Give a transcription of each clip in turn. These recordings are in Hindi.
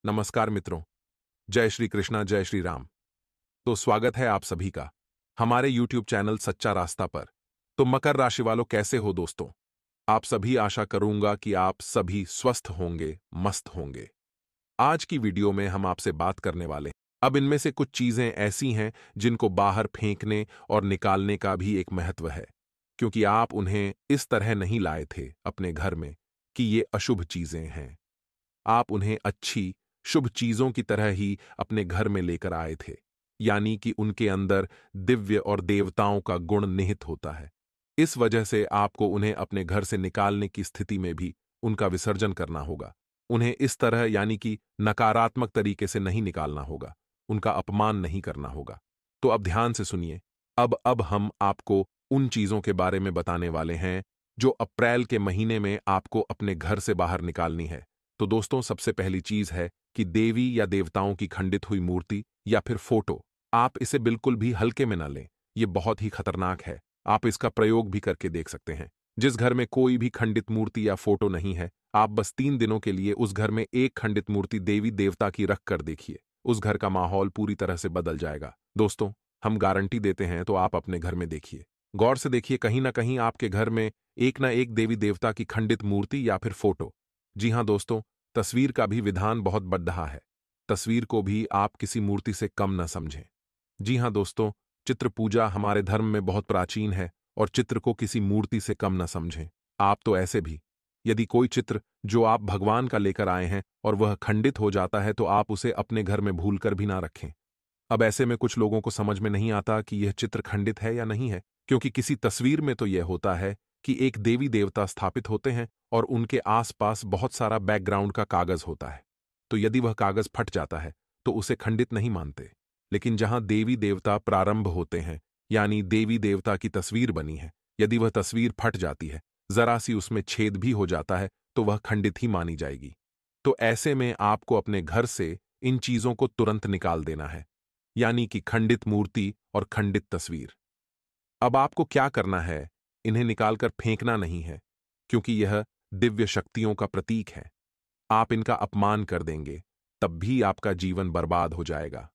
नमस्कार मित्रों। जय श्री कृष्णा, जय श्री राम। तो स्वागत है आप सभी का हमारे YouTube चैनल सच्चा रास्ता पर। तो मकर राशि वालों, कैसे हो दोस्तों? आप सभी, आशा करूंगा कि आप सभी स्वस्थ होंगे, मस्त होंगे। आज की वीडियो में हम आपसे बात करने वाले हैं। अब इनमें से कुछ चीजें ऐसी हैं जिनको बाहर फेंकने और निकालने का भी एक महत्व है, क्योंकि आप उन्हें इस तरह नहीं लाए थे अपने घर में कि ये अशुभ चीजें हैं। आप उन्हें अच्छी, शुभ चीजों की तरह ही अपने घर में लेकर आए थे, यानी कि उनके अंदर दिव्य और देवताओं का गुण निहित होता है। इस वजह से आपको उन्हें अपने घर से निकालने की स्थिति में भी उनका विसर्जन करना होगा। उन्हें इस तरह, यानी कि नकारात्मक तरीके से नहीं निकालना होगा, उनका अपमान नहीं करना होगा। तो अब ध्यान से सुनिए। अब हम आपको उन चीजों के बारे में बताने वाले हैं जो अप्रैल के महीने में आपको अपने घर से बाहर निकालनी है। तो दोस्तों, सबसे पहली चीज है कि देवी या देवताओं की खंडित हुई मूर्ति या फिर फोटो, आप इसे बिल्कुल भी हल्के में ना लें। ये बहुत ही खतरनाक है। आप इसका प्रयोग भी करके देख सकते हैं। जिस घर में कोई भी खंडित मूर्ति या फोटो नहीं है, आप बस 3 दिनों के लिए उस घर में एक खंडित मूर्ति देवी देवता की रख कर देखिए। उस घर का माहौल पूरी तरह से बदल जाएगा। दोस्तों, हम गारंटी देते हैं, तो आप अपने घर में देखिए। गौर से देखिए, कहीं ना कहीं आपके घर में एक ना एक देवी देवता की खंडित मूर्ति या फिर फोटो। जी हां दोस्तों, तस्वीर का भी विधान बहुत बढ़ रहा है। तस्वीर को भी आप किसी मूर्ति से कम न समझें। जी हां दोस्तों, चित्र पूजा हमारे धर्म में बहुत प्राचीन है और चित्र को किसी मूर्ति से कम न समझें। आप तो ऐसे भी, यदि कोई चित्र जो आप भगवान का लेकर आए हैं और वह खंडित हो जाता है, तो आप उसे अपने घर में भूलकर भी ना रखें। अब ऐसे में कुछ लोगों को समझ में नहीं आता कि यह चित्र खंडित है या नहीं है, क्योंकि किसी तस्वीर में तो यह होता है कि एक देवी देवता स्थापित होते हैं और उनके आसपास बहुत सारा बैकग्राउंड का कागज होता है। तो यदि वह कागज फट जाता है तो उसे खंडित नहीं मानते। लेकिन जहां देवी देवता प्रारंभ होते हैं, यानी देवी देवता की तस्वीर बनी है, यदि वह तस्वीर फट जाती है, जरा सी उसमें छेद भी हो जाता है, तो वह खंडित ही मानी जाएगी। तो ऐसे में आपको अपने घर से इन चीजों को तुरंत निकाल देना है, यानी कि खंडित मूर्ति और खंडित तस्वीर। अब आपको क्या करना है? इन्हें निकालकर फेंकना नहीं है, क्योंकि यह दिव्य शक्तियों का प्रतीक है। आप इनका अपमान कर देंगे, तब भी आपका जीवन बर्बाद हो जाएगा।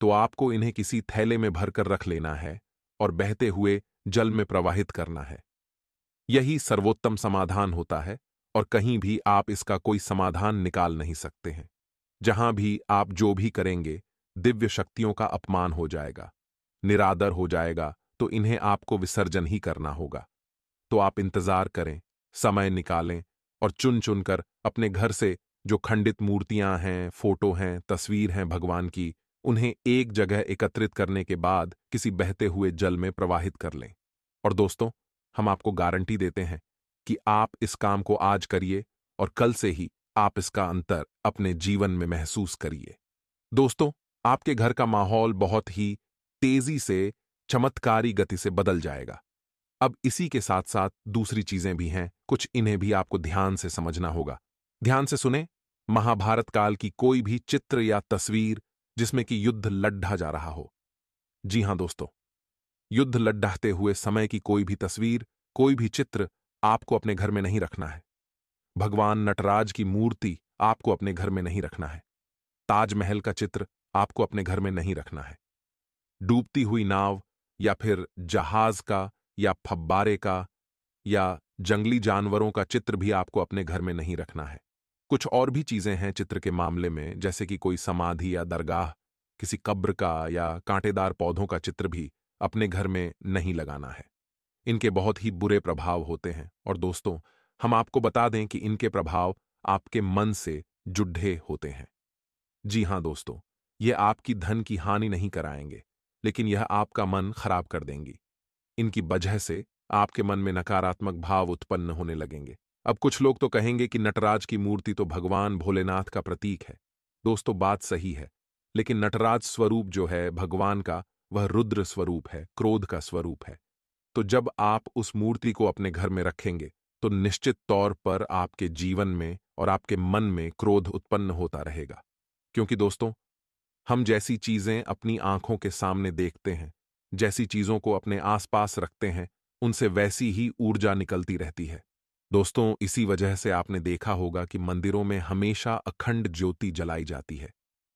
तो आपको इन्हें किसी थैले में भरकर रख लेना है और बहते हुए जल में प्रवाहित करना है। यही सर्वोत्तम समाधान होता है और कहीं भी आप इसका कोई समाधान निकाल नहीं सकते हैं। जहां भी आप जो भी करेंगे, दिव्य शक्तियों का अपमान हो जाएगा, निरादर हो जाएगा, तो इन्हें आपको विसर्जन ही करना होगा। तो आप इंतजार करें, समय निकालें और चुन चुनकर अपने घर से जो खंडित मूर्तियां हैं, फोटो हैं, तस्वीर हैं भगवान की, उन्हें एक जगह एकत्रित करने के बाद किसी बहते हुए जल में प्रवाहित कर लें। और दोस्तों, हम आपको गारंटी देते हैं कि आप इस काम को आज करिए और कल से ही आप इसका अंतर अपने जीवन में महसूस करिए। दोस्तों, आपके घर का माहौल बहुत ही तेजी से, चमत्कारी गति से बदल जाएगा। अब इसी के साथ साथ दूसरी चीजें भी हैं, कुछ इन्हें भी आपको ध्यान से समझना होगा। ध्यान से सुने। महाभारत काल की कोई भी चित्र या तस्वीर जिसमें कि युद्ध लड्ढा जा रहा हो। जी हां दोस्तों, युद्ध लड्ढाते हुए समय की कोई भी तस्वीर, कोई भी चित्र आपको अपने घर में नहीं रखना है। भगवान नटराज की मूर्ति आपको अपने घर में नहीं रखना है। ताजमहल का चित्र आपको अपने घर में नहीं रखना है। डूबती हुई नाव या फिर जहाज का या फव्वारे का या जंगली जानवरों का चित्र भी आपको अपने घर में नहीं रखना है। कुछ और भी चीजें हैं चित्र के मामले में, जैसे कि कोई समाधि या दरगाह, किसी कब्र का या कांटेदार पौधों का चित्र भी अपने घर में नहीं लगाना है। इनके बहुत ही बुरे प्रभाव होते हैं और दोस्तों, हम आपको बता दें कि इनके प्रभाव आपके मन से जुड़े होते हैं। जी हां दोस्तों, ये आपकी धन की हानि नहीं कराएंगे, लेकिन यह आपका मन खराब कर देंगी। इनकी वजह से आपके मन में नकारात्मक भाव उत्पन्न होने लगेंगे। अब कुछ लोग तो कहेंगे कि नटराज की मूर्ति तो भगवान भोलेनाथ का प्रतीक है। दोस्तों, बात सही है, लेकिन नटराज स्वरूप जो है भगवान का, वह रुद्र स्वरूप है, क्रोध का स्वरूप है। तो जब आप उस मूर्ति को अपने घर में रखेंगे, तो निश्चित तौर पर आपके जीवन में और आपके मन में क्रोध उत्पन्न होता रहेगा। क्योंकि दोस्तों, हम जैसी चीजें अपनी आंखों के सामने देखते हैं, जैसी चीजों को अपने आसपास रखते हैं, उनसे वैसी ही ऊर्जा निकलती रहती है। दोस्तों, इसी वजह से आपने देखा होगा कि मंदिरों में हमेशा अखंड ज्योति जलाई जाती है।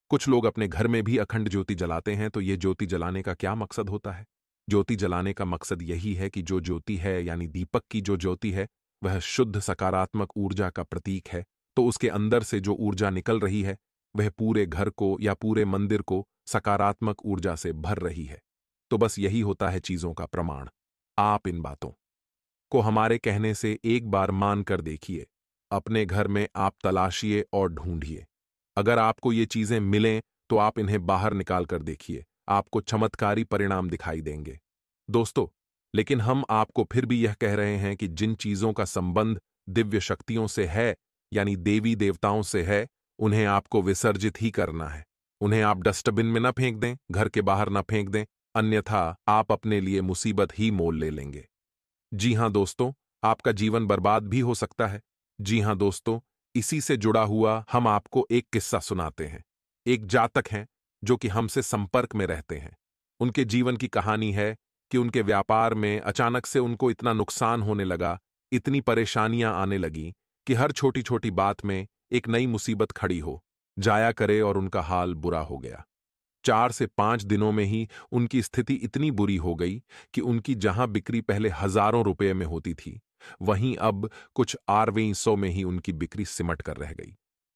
कुछ लोग अपने घर में भी अखंड ज्योति जलाते हैं, तो ये ज्योति जलाने का क्या मकसद होता है? ज्योति जलाने का मकसद यही है कि जो ज्योति है यानी दीपक की जो ज्योति है, वह शुद्ध सकारात्मक ऊर्जा का प्रतीक है। तो उसके अंदर से जो ऊर्जा निकल रही है, वह पूरे घर को या पूरे मंदिर को सकारात्मक ऊर्जा से भर रही है। तो बस यही होता है चीजों का प्रमाण। आप इन बातों को हमारे कहने से एक बार मान कर देखिए। अपने घर में आप तलाशिए और ढूंढिए। अगर आपको ये चीजें मिलें तो आप इन्हें बाहर निकाल कर देखिए। आपको चमत्कारी परिणाम दिखाई देंगे। दोस्तों, लेकिन हम आपको फिर भी यह कह रहे हैं कि जिन चीजों का संबंध दिव्य शक्तियों से है, यानी देवी देवताओं से है, उन्हें आपको विसर्जित ही करना है। उन्हें आप डस्टबिन में न फेंक दें, घर के बाहर न फेंक दें, अन्यथा आप अपने लिए मुसीबत ही मोल ले लेंगे। जी हां दोस्तों, आपका जीवन बर्बाद भी हो सकता है। जी हां दोस्तों, इसी से जुड़ा हुआ हम आपको एक किस्सा सुनाते हैं। एक जातक हैं जो कि हमसे संपर्क में रहते हैं। उनके जीवन की कहानी है कि उनके व्यापार में अचानक से उनको इतना नुकसान होने लगा, इतनी परेशानियां आने लगी कि हर छोटी छोटी बात में एक नई मुसीबत खड़ी हो जाया करे और उनका हाल बुरा हो गया। 4 से 5 दिनों में ही उनकी स्थिति इतनी बुरी हो गई कि उनकी जहां बिक्री पहले हजारों रुपए में होती थी, वहीं अब कुछ 8वें 100 में ही उनकी बिक्री सिमट कर रह गई।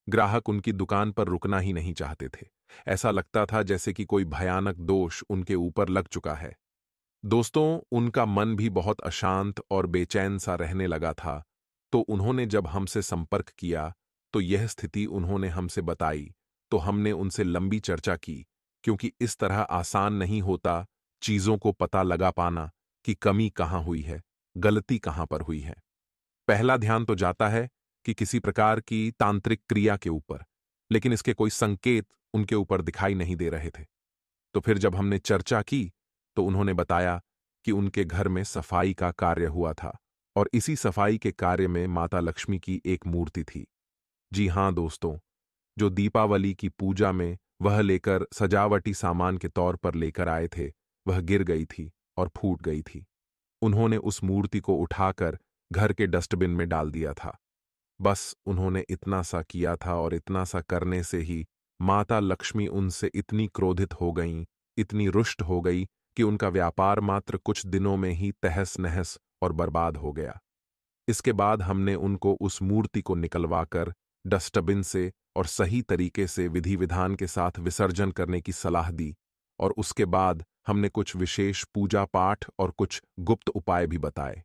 ग्राहक उनकी दुकान पर रुकना ही नहीं चाहते थे। ऐसा लगता था जैसे कि कोई भयानक दोष उनके ऊपर लग चुका है। दोस्तों, उनका मन भी बहुत अशांत और बेचैन सा रहने लगा था। तो उन्होंने जब हमसे संपर्क किया, तो यह स्थिति उन्होंने हमसे बताई। तो हमने उनसे लंबी चर्चा की, क्योंकि इस तरह आसान नहीं होता चीजों को पता लगा पाना कि कमी कहां हुई है, गलती कहां पर हुई है। पहला ध्यान तो जाता है कि किसी प्रकार की तांत्रिक क्रिया के ऊपर, लेकिन इसके कोई संकेत उनके ऊपर दिखाई नहीं दे रहे थे। तो फिर जब हमने चर्चा की, तो उन्होंने बताया कि उनके घर में सफाई का कार्य हुआ था और इसी सफाई के कार्य में माता लक्ष्मी की एक मूर्ति थी। जी हां दोस्तों, जो दीपावली की पूजा में वह लेकर सजावटी सामान के तौर पर लेकर आए थे, वह गिर गई थी और फूट गई थी। उन्होंने उस मूर्ति को उठाकर घर के डस्टबिन में डाल दिया था। बस उन्होंने इतना सा किया था और इतना सा करने से ही माता लक्ष्मी उनसे इतनी क्रोधित हो गईं, इतनी रुष्ट हो गई कि उनका व्यापार मात्र कुछ दिनों में ही तहस-नहस और बर्बाद हो गया। इसके बाद हमने उनको उस मूर्ति को निकलवाकर डस्टबिन से और सही तरीके से विधि-विधान के साथ विसर्जन करने की सलाह दी और उसके बाद हमने कुछ विशेष पूजा पाठ और कुछ गुप्त उपाय भी बताए,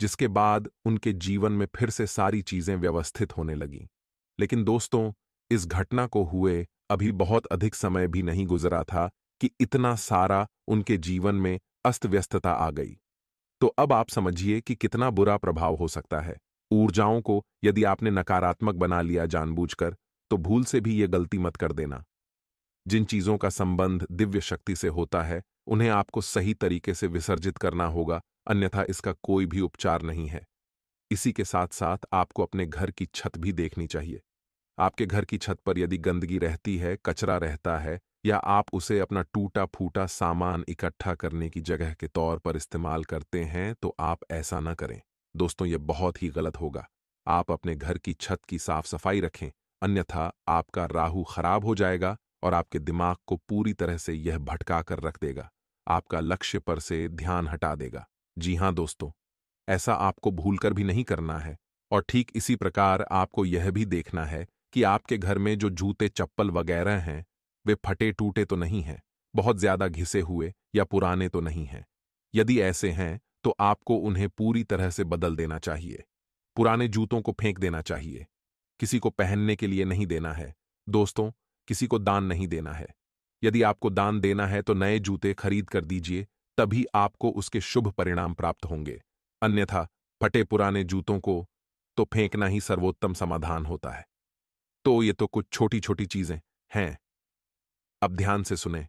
जिसके बाद उनके जीवन में फिर से सारी चीजें व्यवस्थित होने लगीं। लेकिन दोस्तों, इस घटना को हुए अभी बहुत अधिक समय भी नहीं गुजरा था कि इतना सारा उनके जीवन में अस्त-व्यस्तता आ गई। तो अब आप समझिए कि कितना बुरा प्रभाव हो सकता है। ऊर्जाओं को यदि आपने नकारात्मक बना लिया जानबूझकर, तो भूल से भी ये गलती मत कर देना। जिन चीजों का संबंध दिव्य शक्ति से होता है, उन्हें आपको सही तरीके से विसर्जित करना होगा, अन्यथा इसका कोई भी उपचार नहीं है। इसी के साथ-साथ आपको अपने घर की छत भी देखनी चाहिए। आपके घर की छत पर यदि गंदगी रहती है, कचरा रहता है, या आप उसे अपना टूटा-फूटा सामान इकट्ठा करने की जगह के तौर पर इस्तेमाल करते हैं, तो आप ऐसा न करें। दोस्तों, ये बहुत ही गलत होगा। आप अपने घर की छत की साफ-सफाई रखें, अन्यथा आपका राहु खराब हो जाएगा और आपके दिमाग को पूरी तरह से यह भटका कर रख देगा। आपका लक्ष्य पर से ध्यान हटा देगा। जी हाँ दोस्तों, ऐसा आपको भूलकर भी नहीं करना है। और ठीक इसी प्रकार आपको यह भी देखना है कि आपके घर में जो जूते चप्पल वगैरह हैं, वे फटे टूटे तो नहीं हैं, बहुत ज्यादा घिसे हुए या पुराने तो नहीं हैं। यदि ऐसे हैं, तो आपको उन्हें पूरी तरह से बदल देना चाहिए। पुराने जूतों को फेंक देना चाहिए। किसी को पहनने के लिए नहीं देना है। दोस्तों, किसी को दान नहीं देना है। यदि आपको दान देना है तो नए जूते खरीद कर दीजिए, तभी आपको उसके शुभ परिणाम प्राप्त होंगे। अन्यथा फटे पुराने जूतों को तो फेंकना ही सर्वोत्तम समाधान होता है। तो ये तो कुछ छोटी छोटी चीजें हैं। अब ध्यान से सुने।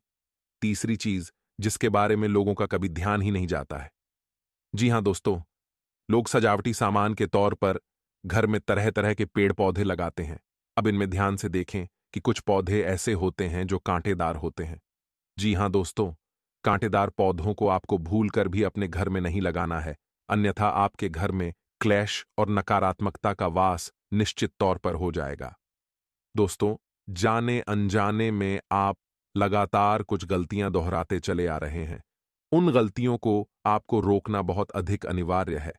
तीसरी चीज जिसके बारे में लोगों का कभी ध्यान ही नहीं जाता है। जी हां दोस्तों, लोग सजावटी सामान के तौर पर घर में तरह तरह के पेड़ पौधे लगाते हैं। अब इनमें ध्यान से देखें कि कुछ पौधे ऐसे होते हैं जो कांटेदार होते हैं। जी हां दोस्तों, कांटेदार पौधों को आपको भूल कर भी अपने घर में नहीं लगाना है, अन्यथा आपके घर में क्लेश और नकारात्मकता का वास निश्चित तौर पर हो जाएगा। दोस्तों, जाने अनजाने में आप लगातार कुछ गलतियां दोहराते चले आ रहे हैं। उन गलतियों को आपको रोकना बहुत अधिक अनिवार्य है।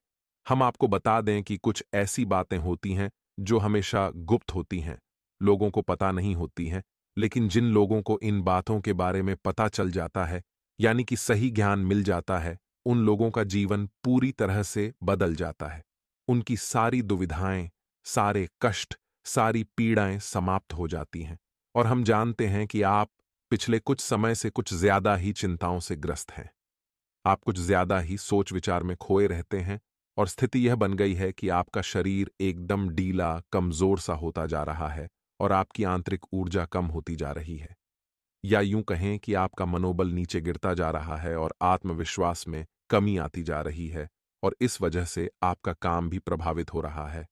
हम आपको बता दें कि कुछ ऐसी बातें होती हैं जो हमेशा गुप्त होती हैं, लोगों को पता नहीं होती हैं, लेकिन जिन लोगों को इन बातों के बारे में पता चल जाता है, यानी कि सही ज्ञान मिल जाता है, उन लोगों का जीवन पूरी तरह से बदल जाता है। उनकी सारी दुविधाएं, सारे कष्ट, सारी पीड़ाएं समाप्त हो जाती हैं। और हम जानते हैं कि आप पिछले कुछ समय से कुछ ज्यादा ही चिंताओं से ग्रस्त हैं। आप कुछ ज्यादा ही सोच विचार में खोए रहते हैं और स्थिति यह बन गई है कि आपका शरीर एकदम ढीला, कमजोर सा होता जा रहा है और आपकी आंतरिक ऊर्जा कम होती जा रही है। या यूं कहें कि आपका मनोबल नीचे गिरता जा रहा है और आत्मविश्वास में कमी आती जा रही है और इस वजह से आपका काम भी प्रभावित हो रहा है।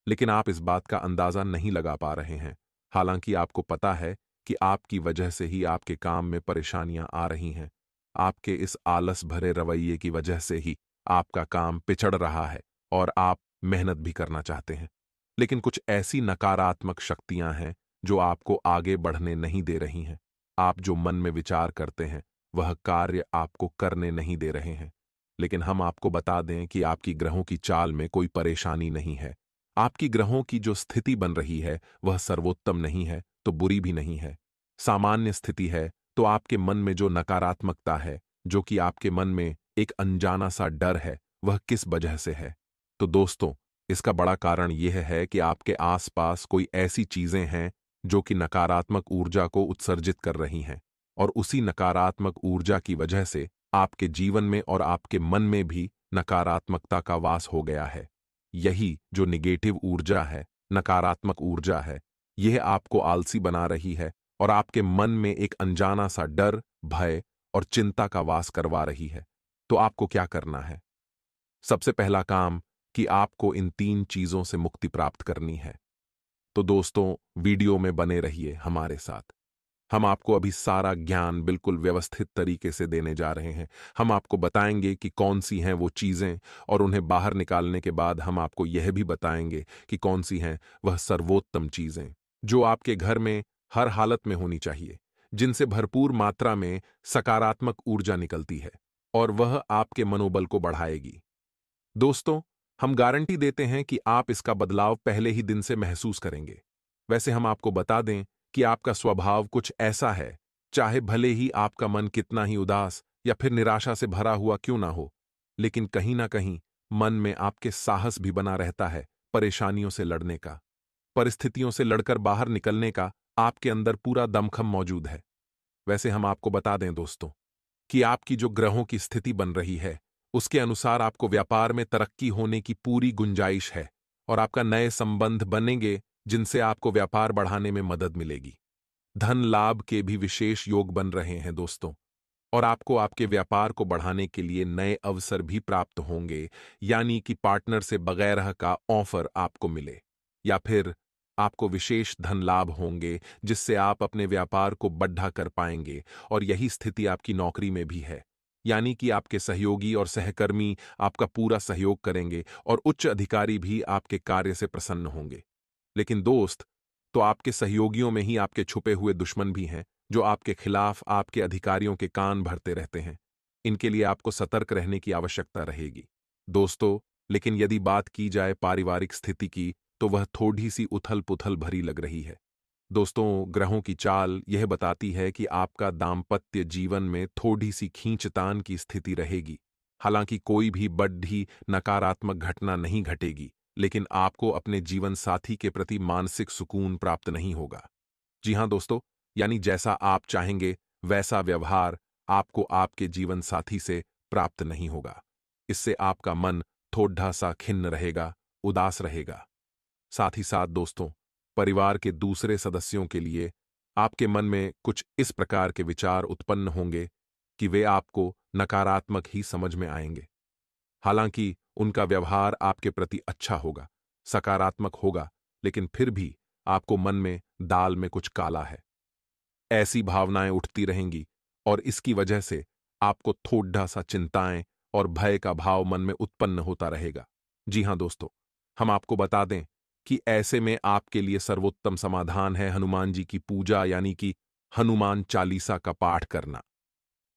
लेकिन आप इस बात का अंदाजा नहीं लगा पा रहे हैं। हालांकि आपको पता है कि आपकी वजह से ही आपके काम में परेशानियां आ रही हैं। आपके इस आलस भरे रवैये की वजह से ही आपका काम पिछड़ रहा है और आप मेहनत भी करना चाहते हैं। लेकिन कुछ ऐसी नकारात्मक शक्तियां हैं जो आपको आगे बढ़ने नहीं दे रही हैं। आप जो मन में विचार करते हैं, वह कार्य आपको करने नहीं दे रहे हैं। लेकिन हम आपको बता दें कि आपकी ग्रहों की चाल में कोई परेशानी नहीं है। आपकी ग्रहों की जो स्थिति बन रही है वह सर्वोत्तम नहीं है तो बुरी भी नहीं है। सामान्य स्थिति है। तो आपके मन में जो नकारात्मकता है, जो कि आपके मन में एक अनजाना सा डर है, वह किस वजह से है? तो दोस्तों, इसका बड़ा कारण यह है कि आपके आसपास कोई ऐसी चीजें हैं जो कि नकारात्मक ऊर्जा को उत्सर्जित कर रही हैं और उसी नकारात्मक ऊर्जा की वजह से आपके जीवन में और आपके मन में भी नकारात्मकता का वास हो गया है। यही जो निगेटिव ऊर्जा है, नकारात्मक ऊर्जा है, यह आपको आलसी बना रही है और आपके मन में एक अनजाना सा डर, भय और चिंता का वास करवा रही है। तो आपको क्या करना है? सबसे पहला काम कि आपको इन 3 चीजों से मुक्ति प्राप्त करनी है। तो दोस्तों, वीडियो में बने रहिए हमारे साथ। हम आपको अभी सारा ज्ञान बिल्कुल व्यवस्थित तरीके से देने जा रहे हैं। हम आपको बताएंगे कि कौन सी हैं वो चीजें और उन्हें बाहर निकालने के बाद हम आपको यह भी बताएंगे कि कौन सी हैं वह सर्वोत्तम चीजें जो आपके घर में हर हालत में होनी चाहिए, जिनसे भरपूर मात्रा में सकारात्मक ऊर्जा निकलती है और वह आपके मनोबल को बढ़ाएगी। दोस्तों, हम गारंटी देते हैं कि आप इसका बदलाव पहले ही दिन से महसूस करेंगे। वैसे हम आपको बता दें कि आपका स्वभाव कुछ ऐसा है, चाहे भले ही आपका मन कितना ही उदास या फिर निराशा से भरा हुआ क्यों ना हो, लेकिन कहीं ना कहीं मन में आपके साहस भी बना रहता है परेशानियों से लड़ने का। परिस्थितियों से लड़कर बाहर निकलने का आपके अंदर पूरा दमखम मौजूद है। वैसे हम आपको बता दें दोस्तों कि आपकी जो ग्रहों की स्थिति बन रही है, उसके अनुसार आपको व्यापार में तरक्की होने की पूरी गुंजाइश है और आपका नए संबंध बनेंगे जिनसे आपको व्यापार बढ़ाने में मदद मिलेगी। धन लाभ के भी विशेष योग बन रहे हैं दोस्तों, और आपको आपके व्यापार को बढ़ाने के लिए नए अवसर भी प्राप्त होंगे, यानी कि पार्टनर से बगैर का ऑफर आपको मिले या फिर आपको विशेष धन लाभ होंगे जिससे आप अपने व्यापार को बढ़ा कर पाएंगे। और यही स्थिति आपकी नौकरी में भी है, यानी कि आपके सहयोगी और सहकर्मी आपका पूरा सहयोग करेंगे और उच्च अधिकारी भी आपके कार्य से प्रसन्न होंगे। लेकिन दोस्त, तो आपके सहयोगियों में ही आपके छुपे हुए दुश्मन भी हैं जो आपके खिलाफ आपके अधिकारियों के कान भरते रहते हैं। इनके लिए आपको सतर्क रहने की आवश्यकता रहेगी दोस्तों। लेकिन यदि बात की जाए पारिवारिक स्थिति की, तो वह थोड़ी सी उथल पुथल भरी लग रही है। दोस्तों, ग्रहों की चाल यह बताती है कि आपका दाम्पत्य जीवन में थोड़ी सी खींचतान की स्थिति रहेगी। हालांकि कोई भी बड़ी नकारात्मक घटना नहीं घटेगी, लेकिन आपको अपने जीवन साथी के प्रति मानसिक सुकून प्राप्त नहीं होगा। जी हां दोस्तों, यानी जैसा आप चाहेंगे वैसा व्यवहार आपको आपके जीवन साथी से प्राप्त नहीं होगा। इससे आपका मन थोड़ा सा खिन्न रहेगा, उदास रहेगा। साथ ही साथ दोस्तों, परिवार के दूसरे सदस्यों के लिए आपके मन में कुछ इस प्रकार के विचार उत्पन्न होंगे कि वे आपको नकारात्मक ही समझ में आएंगे। हालांकि उनका व्यवहार आपके प्रति अच्छा होगा, सकारात्मक होगा, लेकिन फिर भी आपको मन में दाल में कुछ काला है, ऐसी भावनाएं उठती रहेंगी और इसकी वजह से आपको थोड़ा सा चिंताएं और भय का भाव मन में उत्पन्न होता रहेगा। जी हाँ दोस्तों, हम आपको बता दें कि ऐसे में आपके लिए सर्वोत्तम समाधान है हनुमान जी की पूजा यानी कि हनुमान चालीसा का पाठ करना।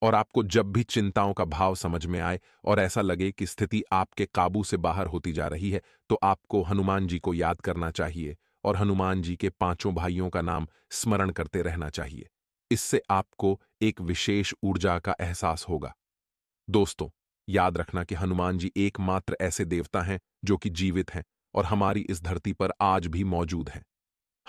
और आपको जब भी चिंताओं का भाव समझ में आए और ऐसा लगे कि स्थिति आपके काबू से बाहर होती जा रही है, तो आपको हनुमान जी को याद करना चाहिए और हनुमान जी के पांचों भाइयों का नाम स्मरण करते रहना चाहिए। इससे आपको एक विशेष ऊर्जा का एहसास होगा। दोस्तों, याद रखना कि हनुमान जी एकमात्र ऐसे देवता हैं जो कि जीवित हैं और हमारी इस धरती पर आज भी मौजूद हैं।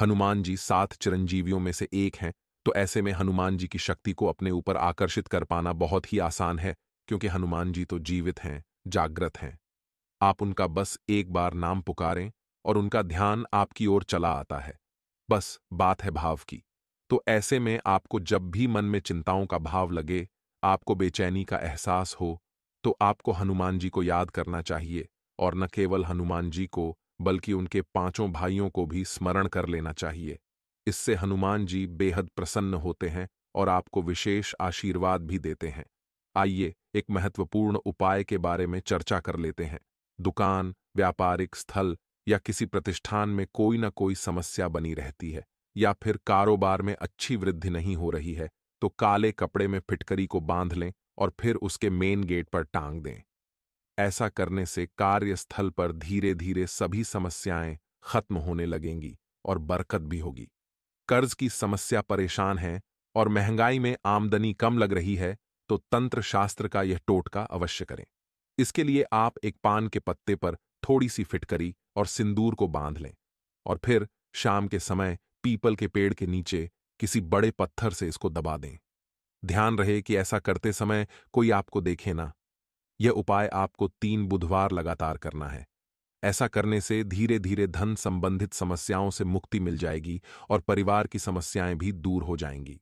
हनुमान जी 7 चिरंजीवियों में से एक हैं, तो ऐसे में हनुमान जी की शक्ति को अपने ऊपर आकर्षित कर पाना बहुत ही आसान है, क्योंकि हनुमान जी तो जीवित हैं, जागृत हैं। आप उनका बस एक बार नाम पुकारें और उनका ध्यान आपकी ओर चला आता है। बस बात है भाव की। तो ऐसे में आपको जब भी मन में चिंताओं का भाव लगे, आपको बेचैनी का एहसास हो, तो आपको हनुमान जी को याद करना चाहिए और न केवल हनुमान जी को, बल्कि उनके पांचों भाइयों को भी स्मरण कर लेना चाहिए। इससे हनुमान जी बेहद प्रसन्न होते हैं और आपको विशेष आशीर्वाद भी देते हैं। आइए एक महत्वपूर्ण उपाय के बारे में चर्चा कर लेते हैं। दुकान, व्यापारिक स्थल या किसी प्रतिष्ठान में कोई न कोई समस्या बनी रहती है या फिर कारोबार में अच्छी वृद्धि नहीं हो रही है, तो काले कपड़े में फिटकरी को बांध लें और फिर उसके मेन गेट पर टांग दें। ऐसा करने से कार्यस्थल पर धीरे धीरे सभी समस्याएं खत्म होने लगेंगी और बरकत भी होगी। कर्ज की समस्या परेशान है और महंगाई में आमदनी कम लग रही है, तो तंत्र शास्त्र का यह टोटका अवश्य करें। इसके लिए आप एक पान के पत्ते पर थोड़ी सी फिटकरी और सिंदूर को बांध लें और फिर शाम के समय पीपल के पेड़ के नीचे किसी बड़े पत्थर से इसको दबा दें। ध्यान रहे कि ऐसा करते समय कोई आपको देखे ना। यह उपाय आपको 3 बुधवार लगातार करना है। ऐसा करने से धीरे धीरे धन संबंधित समस्याओं से मुक्ति मिल जाएगी और परिवार की समस्याएं भी दूर हो जाएंगी।